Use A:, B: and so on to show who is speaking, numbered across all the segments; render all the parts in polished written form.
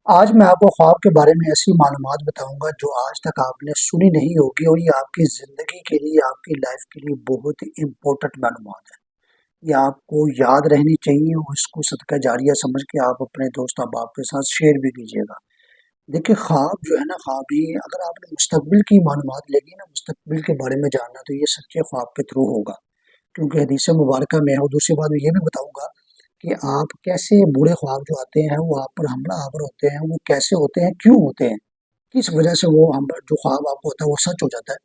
A: آج میں آپ کو خواب کے بارے میں ایسی معلومات بتاؤں گا جو آج تک آپ نے سنی نہیں ہوگی، اور یہ آپ کی زندگی کے لیے، آپ کی لائف کے لیے بہت ہی امپورٹنٹ معلومات ہے۔ یہ آپ کو یاد رہنی چاہیے، اور اس کو صدقہ جاریہ سمجھ کے آپ اپنے دوست احباب کے ساتھ شیئر بھی کیجیے گا۔ دیکھیے، خواب جو ہے نا، خواب ہی اگر آپ نے مستقبل کی معلومات لے گی نا، مستقبل کے بارے میں جاننا، تو یہ سچے خواب کے تھرو ہوگا، کیونکہ حدیث مبارکہ میں ہے۔ اور دوسری بات میں یہ بھی بتاؤں گا کہ آپ کیسے برے خواب جو آتے ہیں وہ آپ پر حملہ آور ہوتے ہیں، وہ کیسے ہوتے ہیں، کیوں ہوتے ہیں، کس وجہ سے وہ ہم جو خواب آپ کو ہوتا ہے وہ سچ ہو جاتا ہے،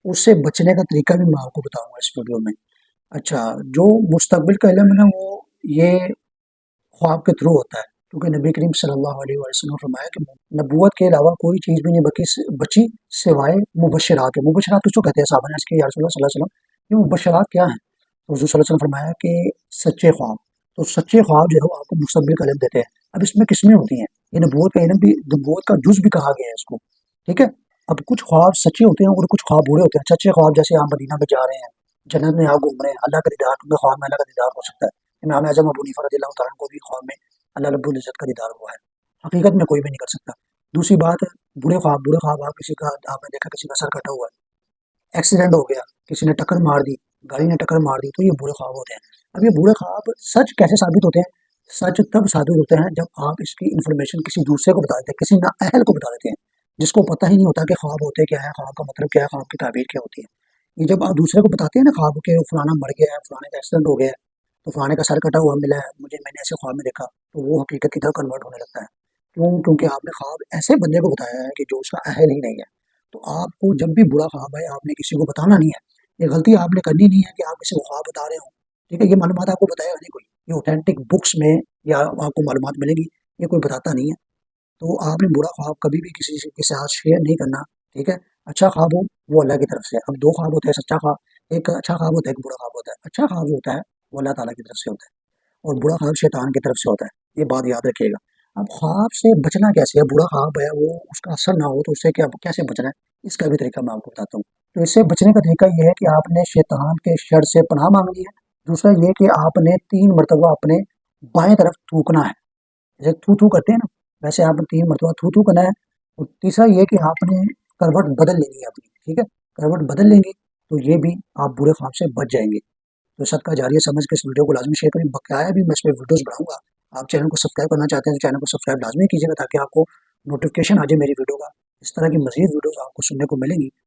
A: اس سے بچنے کا طریقہ بھی میں آپ کو بتاؤں گا اس ویڈیو میں۔ اچھا، جو مستقبل کا علم ہے نا، وہ یہ خواب کے تھرو ہوتا ہے، کیونکہ نبی کریم صلی اللہ علیہ وسلم نے فرمایا کہ نبوت کے علاوہ کوئی چیز بھی نہیں بچی سوائے مبشرات ہے۔ مبشرات کس کو کہتے ہیں؟ صحابہ نے عرض کیا، یا رسول اللہ صلی اللہ علیہ وسلم، یہ مبشرات کیا ہیں؟ تو حضور صلی اللہ علیہ وسلم نے فرمایا کہ سچے خواب۔ تو سچے خواب جو ہے وہ آپ کو مستقبل کا علم دیتے ہیں۔ اب اس میں قسمیں ہوتی ہیں، یہ نبوت کا علم بھی، نبوت کا جز بھی کہا گیا ہے اس کو، ٹھیک ہے۔ اب کچھ خواب سچے ہوتے ہیں اور کچھ خواب برے ہوتے ہیں۔ سچے خواب جیسے آپ مدینہ میں جا رہے ہیں، جنت میں آپ گھوم رہے ہیں، اللہ کا دیدار، کیونکہ خواب میں اللہ کا دیدار ہو سکتا ہے۔ امام اعظم ابو حنیفہ رضی اللہ تعالیٰ عنہ کو بھی خواب میں اللہ رب العزت کا دیدار ہوا ہے، حقیقت میں کوئی بھی نہیں کر سکتا۔ دوسری بات ہے برے خواب۔ برے خواب، آپ کسی کا، آپ نے دیکھا کسی کا سر کٹا ہوا ہے، ایکسیڈنٹ ہو گیا، کسی نے ٹکر مار دی، گاڑی نے ٹکر مار دی، تو یہ برے خواب ہوتے ہیں۔ اب یہ برے خواب سچ کیسے ثابت ہوتے ہیں؟ سچ تب ثابت ہوتے ہیں جب آپ اس کی انفارمیشن کسی دوسرے کو بتا دیتے ہیں، کسی نااہل کو بتا دیتے ہیں، جس کو پتہ ہی نہیں ہوتا کہ خواب ہوتے کیا ہے، خواب کا مطلب کیا ہے، خواب کی تعبیر کیا ہوتی ہے۔ یہ جب آپ دوسرے کو بتاتے ہیں نا خواب کہ فلانا مر گیا ہے، فلانے کا ایکسیڈنٹ ہو گیا ہے، تو فلانے کا سر کٹا ہوا ملا ہے مجھے، میں نے ایسے خواب میں دیکھا، تو وہ حقیقت کی طرف کنورٹ ہونے لگتا ہے۔ کیوں؟ کیونکہ آپ نے خواب ایسے بندے کو بتایا ہے کہ جو اس کا اہل ہی نہیں ہے۔ تو آپ کو جب بھی برا خواب آئے، آپ نے کسی کو بتانا نہیں ہے۔ یہ غلطی آپ نے کرنی نہیں ہے کہ آپ کسی کو خواب بتا رہے ہوں، ٹھیک ہے۔ یہ معلومات آپ کو بتائے گا نہیں کوئی، یہ اوتھینٹک بکس میں یا آپ کو معلومات ملے گی، یہ کوئی بتاتا نہیں ہے۔ تو آپ نے برا خواب کبھی بھی کسی کے ساتھ شیئر نہیں کرنا، ٹھیک ہے۔ اچھا خواب ہو وہ اللہ کی طرف سے ہے۔ اب دو خواب ہوتے ہیں، سچا خواب، ایک اچھا خواب ہوتا ہے، ایک برا خواب ہوتا ہے۔ اچھا خواب جو ہوتا ہے وہ اللہ تعالیٰ کی طرف سے ہوتا ہے، اور برا خواب شیطان کی طرف سے ہوتا ہے، یہ بات یاد رکھیے گا۔ اب خواب سے بچنا کیسے ہے؟ برا خواب ہے وہ اس کا اثر نہ ہو تو اس سے کیسے بچنا ہے، اس کا بھی طریقہ میں آپ کو بتاتا ہوں۔ تو اس سے بچنے کا طریقہ یہ ہے کہ آپ نے شیطان کے شر سے پناہ مانگنی ہے۔ دوسرا یہ کہ آپ نے 3 مرتبہ اپنے بائیں طرف تھوکنا ہے، جیسے تھو تھو کرتے ہیں نا، ویسے آپ نے 3 مرتبہ تھو تھو کرنا ہے۔ اور تیسرا یہ کہ آپ نے کروٹ بدل لینی ہے اپنی، ٹھیک ہے۔ کروٹ بدل لیں گے تو یہ بھی آپ برے خواب سے بچ جائیں گے۔ تو صدقہ جاریہ سمجھ کے اس ویڈیو کو لازمی شیئر کریں۔ بقایا بھی میں اس پہ ویڈیوز بناؤں گا۔ آپ چینل کو سبسکرائب کرنا چاہتے ہیں تو چینل کو سبسکرائب لازمی کیجیے گا، تاکہ آپ کو نوٹیفکیشن آ جائے میری ویڈیو کا۔ اس طرح کی مزید ویڈیوز آپ کو سننے کو ملیں گی۔